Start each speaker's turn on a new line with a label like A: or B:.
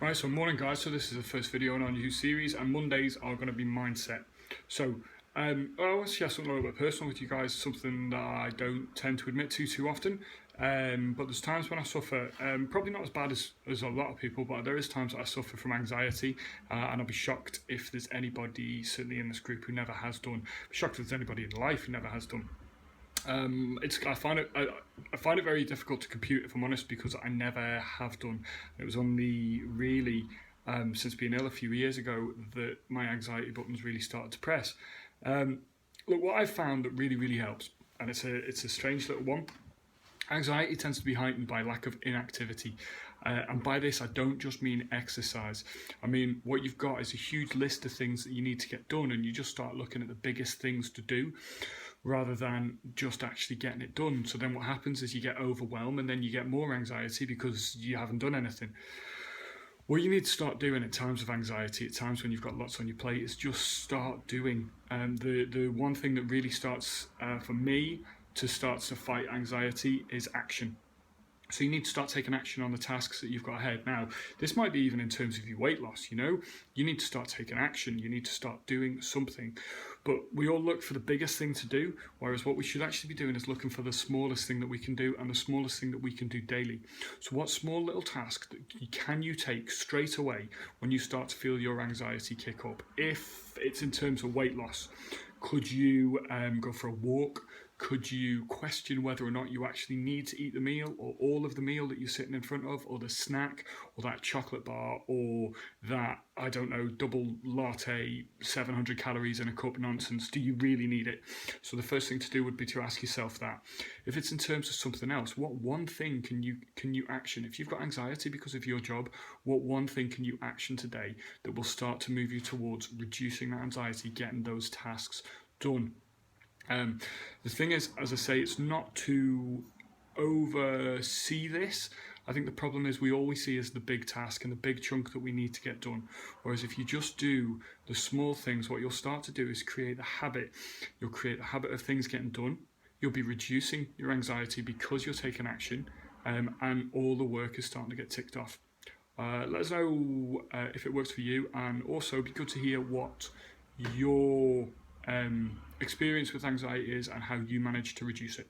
A: Right, so morning guys, so this is the first video in our new series and Mondays are going to be mindset. So I want to share something a little bit personal with you guys, something that I don't tend to admit to too often, but there's times when I suffer, probably not as bad as a lot of people, but there is times that I suffer from anxiety, and I'll be shocked if there's anybody, certainly in this group, who never has done. I'll be shocked if there's anybody in life who never has done. I find it very difficult to compute, if I'm honest, because I never have done. It was only really since being ill a few years ago that my anxiety buttons really started to press. Look, what I've found that really helps, and it's a strange little one. Anxiety tends to be heightened by lack of inactivity. And by this, I don't just mean exercise. I mean, what you've got is a huge list of things that you need to get done, and you just start looking at the biggest things to do rather than just actually getting it done. So then what happens is you get overwhelmed, and then you get more anxiety because you haven't done anything. What you need to start doing at times of anxiety, at times when you've got lots on your plate, is just start doing. The one thing that really starts, for me, to fight anxiety is action. So you need to start taking action on the tasks that you've got ahead. Now, this might be even in terms of your weight loss, you need to start taking action. You need to start doing something. But we all look for the biggest thing to do, whereas what we should actually be doing is looking for the smallest thing that we can do and the smallest thing that we can do daily. So what small little task can you take straight away when you start to feel your anxiety kick up? If it's in terms of weight loss, could you go for a walk? Could you question whether or not you actually need to eat the meal, or all of the meal that you're sitting in front of, or the snack, or that chocolate bar, or that, I don't know, double latte, 700 calories in a cup nonsense? Do you really need it? So the first thing to do would be to ask yourself that. If it's in terms of something else, what one thing can you action? If you've got anxiety because of your job, what one thing can you action today that will start to move you towards reducing that anxiety, getting those tasks done? The thing is, as I say, it's not to oversee this. I think the problem is we always see as the big task and the big chunk that we need to get done. Whereas if you just do the small things, what you'll start to do is create the habit. You'll create the habit of things getting done. You'll be reducing your anxiety because you're taking action, and all the work is starting to get ticked off. Let us know if it works for you, and also it'd be good to hear what your experience with anxiety is and how you manage to reduce it.